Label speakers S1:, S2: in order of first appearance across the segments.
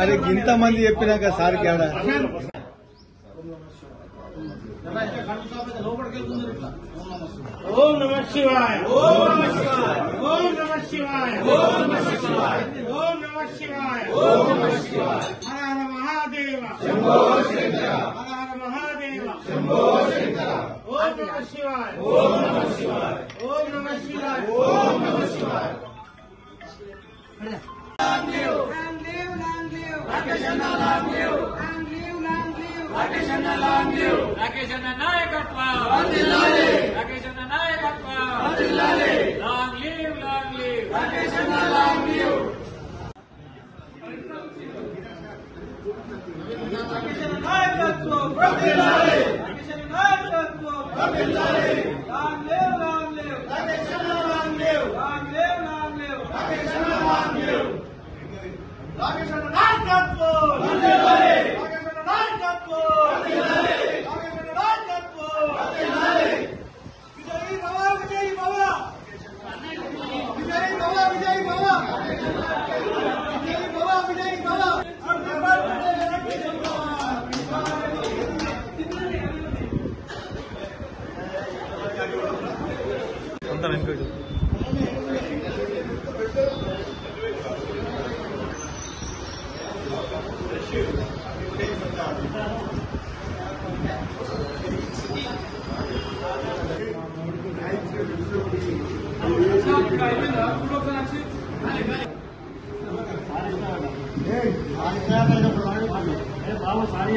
S1: అరే ఇంతమంది చెప్పినాక సార్ కేడా
S2: ఓం నమః శివాయ ఓం నమః శివాయ ఓం నమః శివాయ ఓం నమః శివాయ ఓం నమః శివాయ ఓం నమః శివాయ హర హర మహాదేవ శంభో శంకర హర హర మహాదేవ శంభో శంకర ఓం నమః శివాయ ఓం నమః శివాయ ఓం నమః శివాయ ఓం నమః శివాయ Long live Rakesh Anna, long live Rakesh Anna, long live Rakesh Anna Nayakatva Vandilale Rakesh Anna Nayakatva Vandilale long live Rakesh Anna, long live Rakesh Anna Nayakatva Vandilale Rakesh Anna Nayakatva Vandilale long live Rakesh Anna, long live Rakesh Anna, long live Rakesh Anna Nayakatva Vandilale Rakesh Anna Nayakatva Vandilale Rakesh Anna Nayakatva Vandilale Vijay Baba Vijay Baba Vijay Baba Vijay Baba Vijay Baba Vijay Baba
S1: అంతా వెనుక
S2: బాబు sorry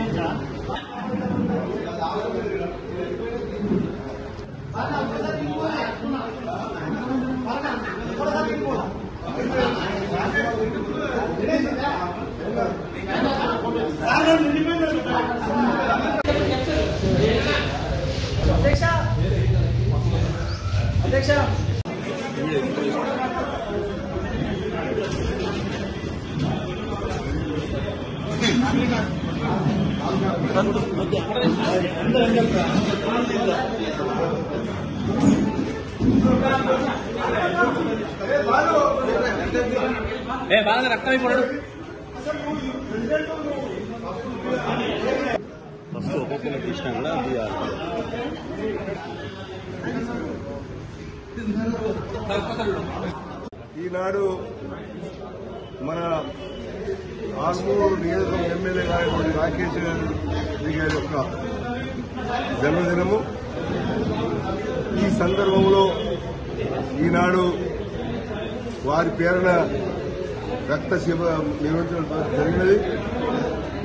S2: అధ్యక్ష బాగా రక్తం అయిపోయాడు
S1: first ఒక్కొక్కరు తీసినా కూడా
S3: ఈనాడు మన ఆర్మూరు నియోజకవర్గం ఎమ్మెల్యే గారి రాకేష్ గారి యొక్క జన్మదినము. ఈ సందర్భంలో ఈనాడు వారి పేరున రక్త శిబ నిర్వహించడం జరిగినది.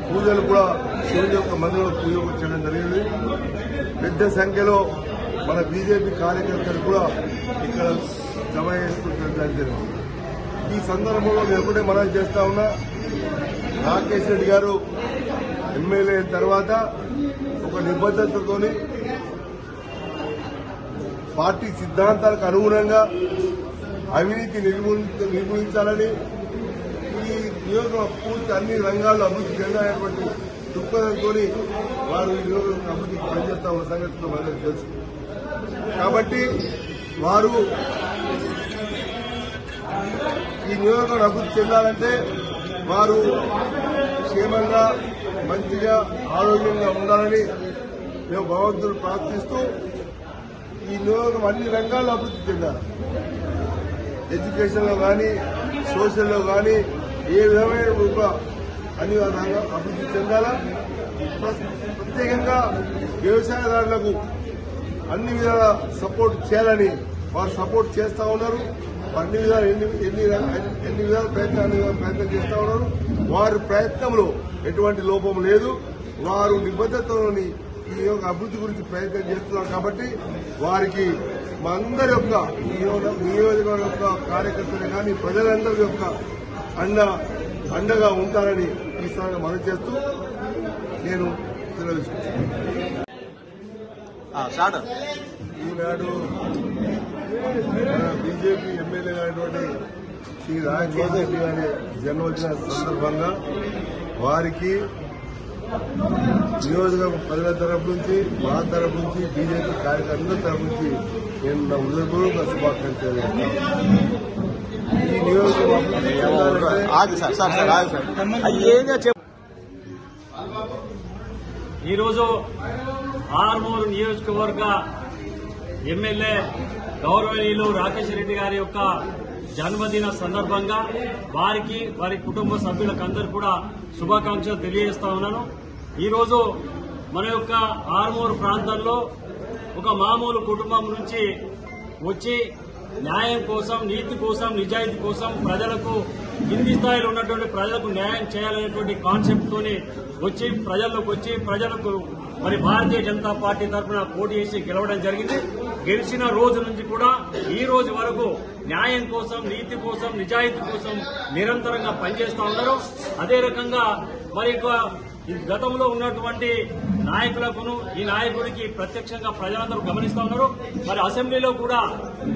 S3: పూజలు కూడా శివుని యొక్క మందిరంలో పూజ చేయడం జరిగింది. పెద్ద సంఖ్యలో మన బీజేపీ కార్యకర్తలు కూడా ఇక్కడ జమ చేసుకుంటడం జరిగింది. ఈ సందర్భంలో నేను ఒకటే మనం చేస్తా ఉన్నా, రాకేష్ రెడ్డి గారు ఎమ్మెల్యే అయిన తర్వాత ఒక నిబద్ధతతోని పార్టీ సిద్ధాంతాలకు అనుగుణంగా అవినీతి నిర్మూలించాలని, ఈ నియోజకవర్గం పూర్తి అన్ని రంగాల్లో అభివృద్ధి చెందాలనేటువంటి దృక్పథంతో వారు ఈ నియోజకవర్గం అభివృద్ధికి పనిచేస్తా ఉన్న సంగతిలో మనకు తెలుసు. కాబట్టి వారు ఈ నియోజకవర్గం అభివృద్ధి చెందాలంటే వారు క్షేమంగా మంచిగా ఆరోగ్యంగా ఉండాలని మేము భగవంతుడు ప్రార్థిస్తూ ఈ నియోజకవర్గం అన్ని రంగాల్లో అభివృద్ధి చెందాలి. ఎడ్యుకేషన్లో కానీ, సోషల్లో కానీ ఏ విధమైన అన్ని రంగాలు అభివృద్ధి చెందాలా. ప్రత్యేకంగా వ్యవసాయదారులకు అన్ని విధాల సపోర్ట్ చేయాలని వారు సపోర్ట్ చేస్తా ఉన్నారు. అన్ని విధాలు ఎన్ని విధాల ప్రయత్నం చేస్తా ఉన్నారు. వారి ప్రయత్నంలో ఎటువంటి లోపం లేదు. వారు నిబద్ధతలోని ఈ యొక్క అభివృద్ధి గురించి ప్రయత్నం చేస్తున్నారు. కాబట్టి వారికి మా అందరి యొక్క నియోజకవర్గం యొక్క కార్యకర్తలు కానీ ప్రజలందరి యొక్క అండగా ఉంటారని ఈ సమయంలో మనం చేస్తూ నేను తెలియజేస్తున్నాను. ఈనాడు బీజేపీ ఎమ్మెల్యే అయినటువంటి శ్రీ రాజశేఖర రెడ్డి గారి జన్మదిన సందర్భంగా వారికి నియోజకవర్గ ప్రజల తరపు నుంచి మా తరపు నుంచి బీజేపీ కార్యకర్తల తరపు నుంచి నేను నా హృదయపూర్వక శుభాకాంక్షలు ఈ
S4: ఈరోజు ఆర్మూరు నియోజకవర్గ ఎమ్మెల్యే గౌరవనీయులు రాకేష్ రెడ్డి గారి యొక్క జన్మదిన సందర్భంగా వారికి వారి కుటుంబ సభ్యులకందరూ కూడా శుభాకాంక్షలు తెలియజేస్తా ఉన్నాను. ఈరోజు మన యొక్క ఆర్మూరు ప్రాంతంలో ఒక మామూలు కుటుంబం నుంచి వచ్చి న్యాయం కోసం, నీతి కోసం, నిజాయితీ కోసం ప్రజలకు కింది స్థాయిలో ఉన్నటువంటి ప్రజలకు న్యాయం చేయాలనేటువంటి కాన్సెప్ట్ తోని వచ్చి ప్రజలకు మరి భారతీయ జనతా పార్టీ తరఫున పోటీ చేసి గెలవడం జరిగింది. గెలిచిన రోజు నుంచి కూడా ఈ రోజు వరకు న్యాయం కోసం, నీతి కోసం, నిజాయితీ కోసం నిరంతరంగా పనిచేస్తా ఉన్నారు. అదే రకంగా మరి గతంలో ఉన్నటువంటి నాయకులకును ఈ నాయకుడికి ప్రత్యక్షంగా ప్రజలందరూ గమనిస్తా ఉన్నారు. మరి అసెంబ్లీలో కూడా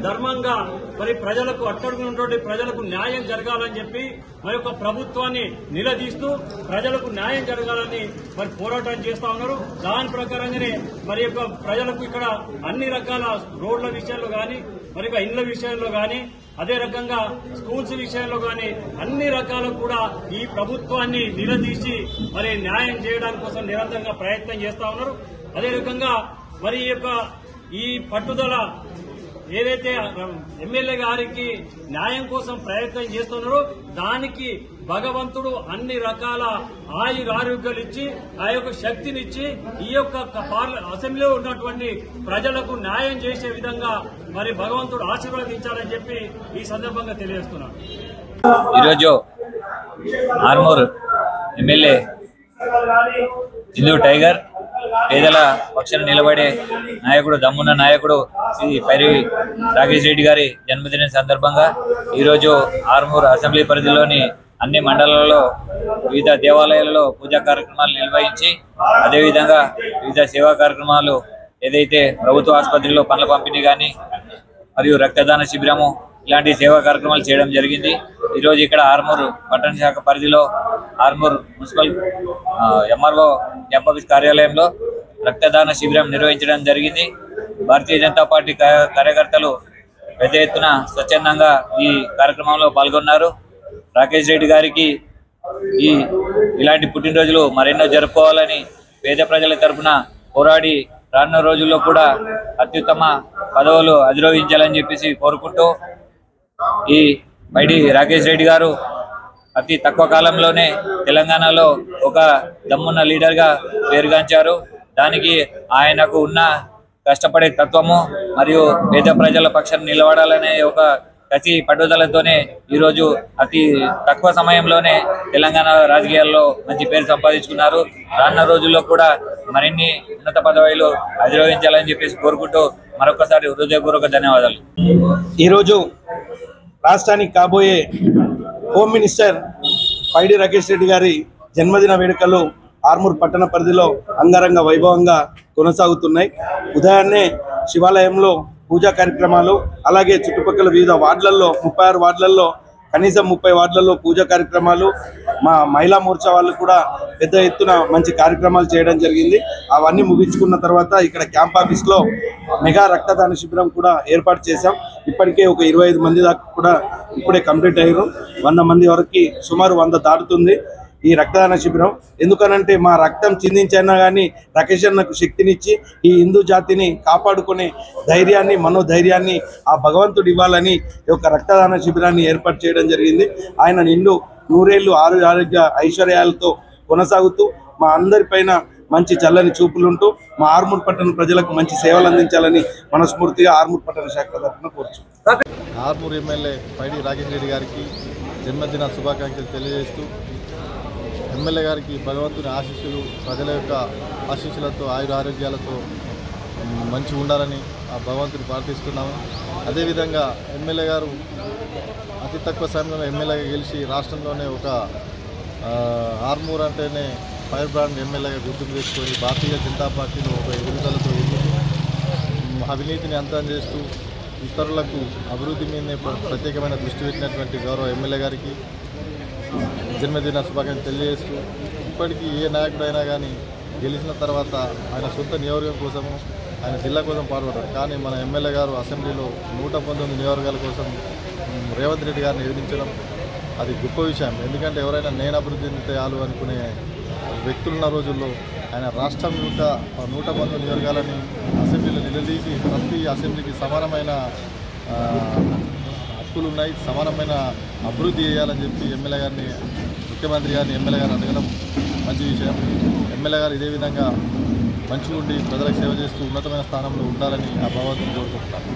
S4: ధర్మంగా మరి ప్రజలకు అట్టడుగున్నటువంటి ప్రజలకు న్యాయం జరగాలని చెప్పి మరి యొక్క ప్రభుత్వాన్ని నిలదీస్తూ ప్రజలకు న్యాయం జరగాలని మరి పోరాటం చేస్తా ఉన్నారు. దాని ప్రకారంగానే మరి యొక్క ప్రజలకు ఇక్కడ అన్ని రకాల రోడ్ల విషయంలో గాని, మరి ఇండ్ల విషయంలో గాని, అదే రకంగా స్కూల్స్ విషయంలో గాని అన్ని రకాలు కూడా ఈ ప్రభుత్వాన్ని నిలదీసి మరి న్యాయం చేయడానికి కోసం నిరంతరంగా ప్రయత్నం చేస్తా ఉన్నారు. అదే రకంగా మరి ఈ పట్టుదల ఏదైతే ఎమ్మెల్యే గారికి న్యాయం కోసం ప్రయత్నం చేస్తున్నారో దానికి భగవంతుడు అన్ని రకాల ఆయురారోగ్యాలు ఇచ్చి ఆ యొక్క శక్తినిచ్చి ఈ యొక్క అసెంబ్లీలో ఉన్నటువంటి ప్రజలకు న్యాయం చేసే విధంగా మరి భగవంతుడు ఆశీర్వదించాలని చెప్పి ఈ సందర్భంగా తెలియజేస్తున్నాను.
S5: ఈరోజు ఆర్మూర్ ఎమ్మెల్యే హిందూ టైగర్ పేదల పక్షాన నిలబడే నాయకుడు, దమ్మున్న నాయకుడు శ్రీ పైరి రాకేష్ రెడ్డి గారి జన్మదిన సందర్భంగా ఈరోజు ఆర్మూర్ అసెంబ్లీ పరిధిలోని అన్ని మండలాల్లో వివిధ దేవాలయాలలో పూజా కార్యక్రమాలు నిర్వహించి అదేవిధంగా వివిధ సేవా కార్యక్రమాలు ఏదైతే ప్రభుత్వ ఆసుపత్రిలో పనుల పంపిణీ కానీ మరియు రక్తదాన శిబిరము ఇలాంటి సేవా కార్యక్రమాలు చేయడం జరిగింది. ఈరోజు ఇక్కడ ఆర్మూర్ పట్టణ శాఖ పరిధిలో Armoor municipal MRO camp office కార్యాలయంలో రక్తదాన శిబిరం నిర్వహించడం జరిగింది. భారతీయ జనతా పార్టీ కార్యకర్తలు పెద్ద ఎత్తున స్వచ్ఛందంగా ఈ కార్యక్రమంలో పాల్గొన్నారు. రాకేష్ రెడ్డి గారికి ఇలాంటి పుట్టినరోజులు మరెన్నో జరుపుకోవాలని పేద ప్రజల తరఫున పోరాడి రానున్న రోజుల్లో కూడా అత్యుత్తమ పదవులు అధిరోహించాలని చెప్పేసి కోరుకుంటూ ఈ పైడి రాకేష్ రెడ్డి గారు అతి తక్కువ కాలంలోనే తెలంగాణలో ఒక దమ్మున్న లీడర్గా పేరుగాంచారు. దానికి ఆయనకు ఉన్న కష్టపడే తత్వము మరియు పేద ప్రజల పక్షాన నిలబడాలనే ఒక కసి పట్టుదలతోనే ఈరోజు అతి తక్కువ సమయంలోనే తెలంగాణ రాజకీయాల్లో మంచి పేరు సంపాదించుకున్నారు. రానున్న రోజుల్లో కూడా మరిన్ని ఉన్నత పదవులు అధిరోహించాలని చెప్పేసి కోరుకుంటూ మరొకసారి హృదయపూర్వక ధన్యవాదాలు.
S6: ఈరోజు రాష్ట్రానికి కాబోయే హోమ్ మినిస్టర్ పైడి రాకేష్ రెడ్డి గారి జన్మదిన వేడుకలు ఆర్మూర్ పట్టణ పరిధిలో అంగరంగ వైభవంగా కొనసాగుతున్నాయి. ఉదయాన్నే శివాలయంలో పూజా కార్యక్రమాలు, అలాగే చుట్టుపక్కల వివిధ వార్డులలో 36 వార్డులలో కనీసం 30 వార్డులలో పూజా కార్యక్రమాలు, మా మహిళా మోర్చా వాళ్ళు కూడా పెద్ద ఎత్తున మంచి కార్యక్రమాలు చేయడం జరిగింది. అవన్నీ ముగించుకున్న తర్వాత ఇక్కడ క్యాంప్ ఆఫీస్లో మెగా రక్తదాన శిబిరం కూడా ఏర్పాటు చేశాం. ఇప్పటికే ఒక 25 మంది దాకా కూడా ఇప్పుడే కంప్లీట్ అయ్యారు. 100 మంది వరకు సుమారు 100 దాటుతుంది ఈ రక్తదాన శిబిరం. ఎందుకనంటే మా రక్తం చిందించైనా కానీ రాకేష్ అన్నకు శక్తినిచ్చి ఈ హిందూ జాతిని కాపాడుకునే ధైర్యాన్ని, మనోధైర్యాన్ని ఆ భగవంతుడు ఇవ్వాలని ఈ యొక్క రక్తదాన శిబిరాన్ని ఏర్పాటు చేయడం జరిగింది. ఆయన నిండు 100 ఏళ్ళు ఆరోగ్య ఐశ్వర్యాలతో కొనసాగుతూ మా అందరిపైన మంచి చల్లని చూపులుంటూ మా ఆర్మూర్ పట్టణ ప్రజలకు మంచి సేవలు అందించాలని మనస్ఫూర్తిగా ఆర్మూర్ పట్టణ శాఖ తరఫున కోరుచున్నాం.
S7: ఆర్మూర్ ఎమ్మెల్యే పైడి రాకేష్ రెడ్డి గారికి జన్మదిన శుభాకాంక్షలు తెలియజేస్తూ ఎమ్మెల్యే గారికి భగవంతుని ఆశీస్సులు, ప్రజల యొక్క ఆశీస్సులతో ఆయురారోగ్యాలతో మంచి ఉండాలని ఆ భగవంతుని ప్రార్థిస్తున్నాము. అదేవిధంగా ఎమ్మెల్యే గారు అతి తక్కువ సమయంలో ఎమ్మెల్యేగా గెలిచి రాష్ట్రంలోనే ఒక ఆర్మూర్ అంటేనే ఫైర్ బ్రాండ్ ఎమ్మెల్యేగా గుర్తుకు తెచ్చుకొని భారతీయ జనతా పార్టీలో ఒక ఎదుగుదలతో అవినీతిని అంతం చేస్తూ ఇతరులకు అభివృద్ధి మీద ప్రత్యేకమైన దృష్టి పెట్టినటువంటి గౌరవ ఎమ్మెల్యే గారికి జన్మదిన శుభాకాంక్షలు తెలియజేస్తూ ఇప్పటికీ ఏ నాయకుడైనా కానీ గెలిచిన తర్వాత ఆయన సొంత నియోజకవర్గం కోసము ఆయన జిల్లా కోసం పాల్పడ్డారు. కానీ మన ఎమ్మెల్యే గారు అసెంబ్లీలో 119 నియోజకవర్గాల కోసం రేవంత్ రెడ్డి గారిని ఎదిరించడం అది గొప్ప విషయం. ఎందుకంటే ఎవరైనా నేను అభివృద్ధి చేయాలి అనుకునే వ్యక్తులున్న రోజుల్లో ఆయన రాష్ట్రం యొక్క 119 నియోజకాలని అసెంబ్లీలో నిలదీసి ప్రతి అసెంబ్లీకి సమానమైన హక్కులు ఉన్నాయి, సమానమైన అభివృద్ధి చేయాలని చెప్పి ఎమ్మెల్యే గారిని, ముఖ్యమంత్రి గారిని ఎమ్మెల్యే గారిని అడగడం మంచి విషయం. ఎమ్మెల్యే గారు ఇదే విధంగా మంచిగా ఉండి ప్రజలకు సేవ చేస్తూ ఉన్నతమైన స్థానంలో ఉండాలని ఆ భగవంతుని కోరుకుంటున్నాను.